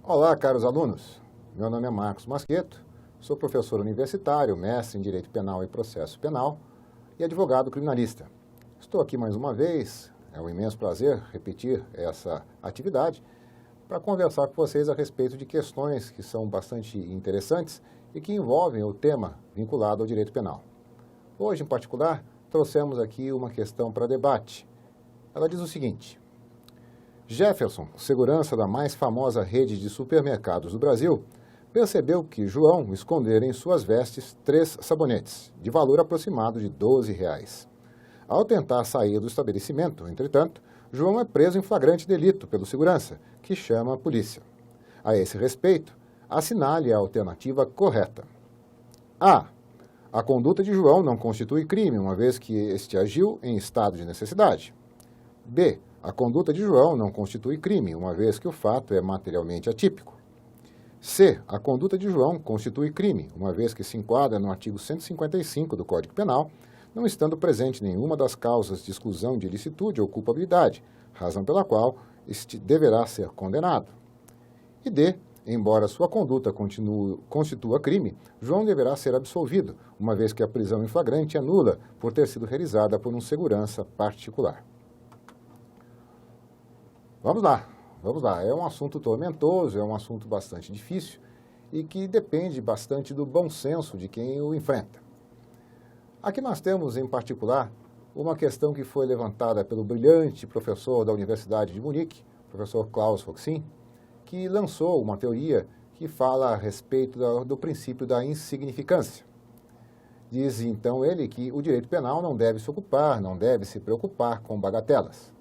Olá, caros alunos. Meu nome é Marcos Masqueto, sou professor universitário, mestre em Direito Penal e Processo Penal e advogado criminalista. Estou aqui mais uma vez, é um imenso prazer repetir essa atividade, para conversar com vocês a respeito de questões que são bastante interessantes e que envolvem o tema vinculado ao direito penal. Hoje, em particular, trouxemos aqui uma questão para debate. Ela diz o seguinte: Jefferson, segurança da mais famosa rede de supermercados do Brasil, percebeu que João escondera em suas vestes 3 sabonetes, de valor aproximado de R$ 12. Ao tentar sair do estabelecimento, entretanto, João é preso em flagrante delito pelo segurança, que chama a polícia. A esse respeito, assinale a alternativa correta. A. A conduta de João não constitui crime, uma vez que este agiu em estado de necessidade. B. A conduta de João não constitui crime, uma vez que o fato é materialmente atípico. C. A conduta de João constitui crime, uma vez que se enquadra no artigo 155 do Código Penal, não estando presente nenhuma das causas de exclusão de ilicitude ou culpabilidade, razão pela qual este deverá ser condenado. E D. Embora sua conduta constitua crime, João deverá ser absolvido, uma vez que a prisão em flagrante é nula por ter sido realizada por um segurança particular. Vamos lá. É um assunto tormentoso, é um assunto bastante difícil e que depende bastante do bom senso de quem o enfrenta. Aqui nós temos, em particular, uma questão que foi levantada pelo brilhante professor da Universidade de Munique, professor Klaus Roxin, que lançou uma teoria que fala a respeito do princípio da insignificância. Diz, então, ele que o direito penal não deve se preocupar com bagatelas.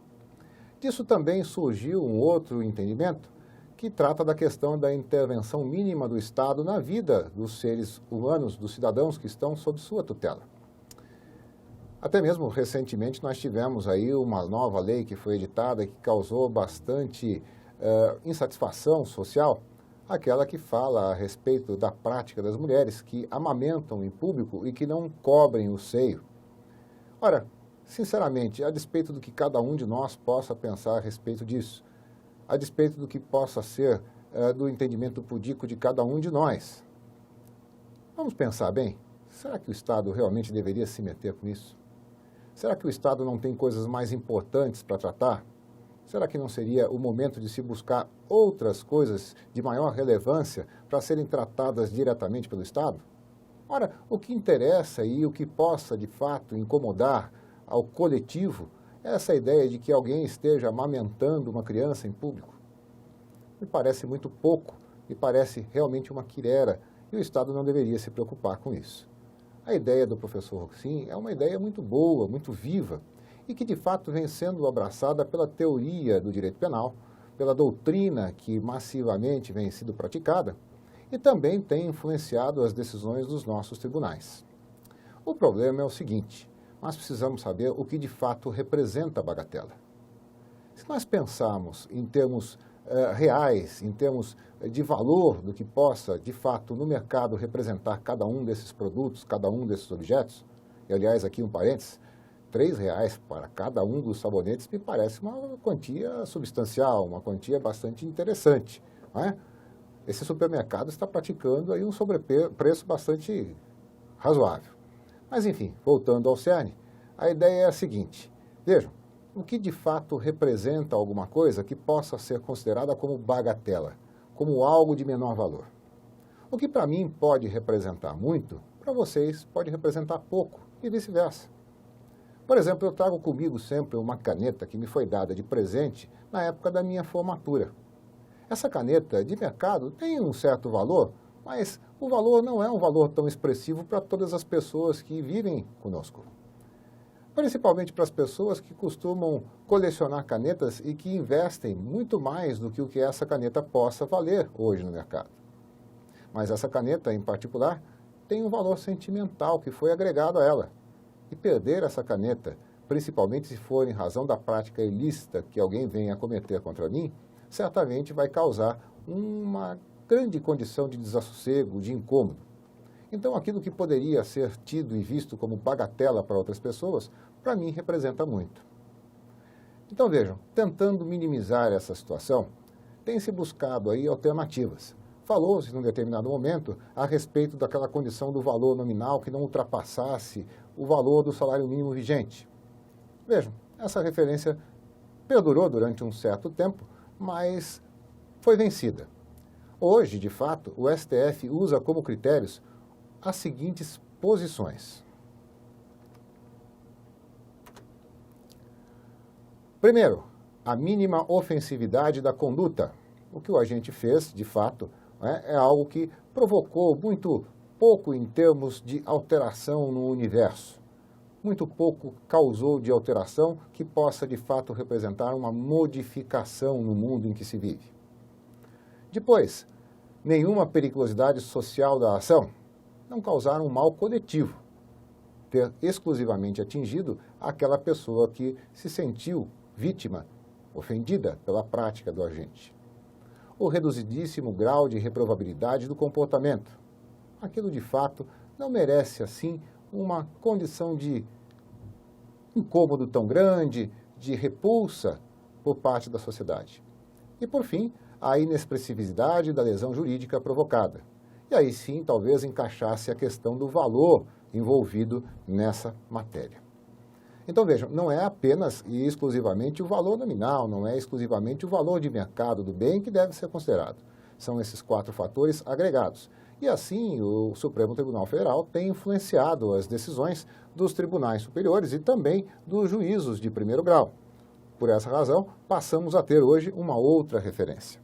Disso também surgiu um outro entendimento que trata da questão da intervenção mínima do Estado na vida dos seres humanos, dos cidadãos que estão sob sua tutela. Até mesmo recentemente nós tivemos aí uma nova lei que foi editada que causou bastante insatisfação social, aquela que fala a respeito da prática das mulheres que amamentam em público e que não cobrem o seio. Ora, sinceramente, a despeito do que cada um de nós possa pensar a respeito disso, a despeito do que possa ser do entendimento pudico de cada um de nós, vamos pensar bem, será que o Estado realmente deveria se meter com isso? Será que o Estado não tem coisas mais importantes para tratar? Será que não seria o momento de se buscar outras coisas de maior relevância para serem tratadas diretamente pelo Estado? Ora, o que interessa e o que possa, de fato, incomodar ao coletivo é essa ideia de que alguém esteja amamentando uma criança em público. Me parece muito pouco, me parece realmente uma quirera, e o Estado não deveria se preocupar com isso. A ideia do professor Roxin é uma ideia muito boa, muito viva, e que de fato vem sendo abraçada pela teoria do direito penal, pela doutrina que massivamente vem sendo praticada, e também tem influenciado as decisões dos nossos tribunais. O problema é o seguinte: nós precisamos saber o que de fato representa a bagatela. Se nós pensarmos em termos reais, em termos de valor do que possa, de fato, no mercado representar cada um desses produtos, cada um desses objetos, e aliás, aqui um parênteses, R$ 3 para cada um dos sabonetes me parece uma quantia substancial, uma quantia bastante interessante, não é? Esse supermercado está praticando aí um sobrepreço bastante razoável. Mas, enfim, voltando ao cerne, a ideia é a seguinte: vejam, o que de fato representa alguma coisa que possa ser considerada como bagatela, como algo de menor valor. O que para mim pode representar muito, para vocês pode representar pouco, e vice-versa. Por exemplo, eu trago comigo sempre uma caneta que me foi dada de presente na época da minha formatura. Essa caneta de mercado tem um certo valor, mas o valor não é um valor tão expressivo para todas as pessoas que vivem conosco. Principalmente para as pessoas que costumam colecionar canetas e que investem muito mais do que o que essa caneta possa valer hoje no mercado. Mas essa caneta, em particular, tem um valor sentimental que foi agregado a ela. E perder essa caneta, principalmente se for em razão da prática ilícita que alguém venha a cometer contra mim, certamente vai causar uma grande condição de desassossego, de incômodo. Então, aquilo que poderia ser tido e visto como bagatela para outras pessoas, para mim representa muito. Então, vejam, tentando minimizar essa situação, tem se buscado aí alternativas. Falou-se, num determinado momento, a respeito daquela condição do valor nominal que não ultrapassasse o valor do salário mínimo vigente. Vejam, essa referência perdurou durante um certo tempo, mas foi vencida. Hoje, de fato, o STF usa como critérios as seguintes posições. Primeiro, a mínima ofensividade da conduta. O que o agente fez, de fato, é algo que provocou muito pouco em termos de alteração no universo. Muito pouco causou de alteração que possa, de fato, representar uma modificação no mundo em que se vive. Depois, nenhuma periculosidade social da ação. Não causar um mal coletivo. Ter exclusivamente atingido aquela pessoa que se sentiu vítima, ofendida pela prática do agente. O reduzidíssimo grau de reprovabilidade do comportamento. Aquilo, de fato, não merece, assim, uma condição de incômodo tão grande, de repulsa por parte da sociedade. E, por fim, a inexpressividade da lesão jurídica provocada. E aí sim, talvez encaixasse a questão do valor envolvido nessa matéria. Então, vejam, não é apenas e exclusivamente o valor nominal, não é exclusivamente o valor de mercado do bem que deve ser considerado. São esses 4 fatores agregados. E assim, o Supremo Tribunal Federal tem influenciado as decisões dos tribunais superiores e também dos juízos de primeiro grau. Por essa razão, passamos a ter hoje uma outra referência.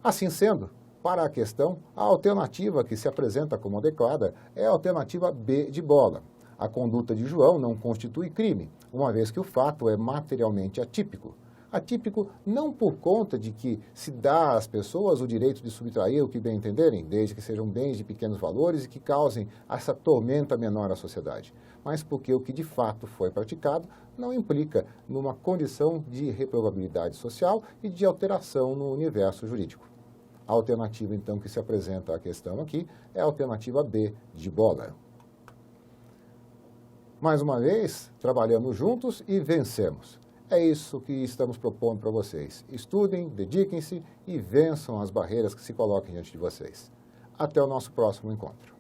Assim sendo, para a questão, a alternativa que se apresenta como adequada é a alternativa B de bola. A conduta de João não constitui crime, uma vez que o fato é materialmente atípico. Atípico não por conta de que se dá às pessoas o direito de subtrair o que bem entenderem, desde que sejam bens de pequenos valores e que causem essa tormenta menor à sociedade, mas porque o que de fato foi praticado não implica numa condição de reprovabilidade social e de alteração no universo jurídico. A alternativa, então, que se apresenta à questão aqui é a alternativa B de bola. Mais uma vez, trabalhamos juntos e vencemos. É isso que estamos propondo para vocês. Estudem, dediquem-se e vençam as barreiras que se coloquem diante de vocês. Até o nosso próximo encontro.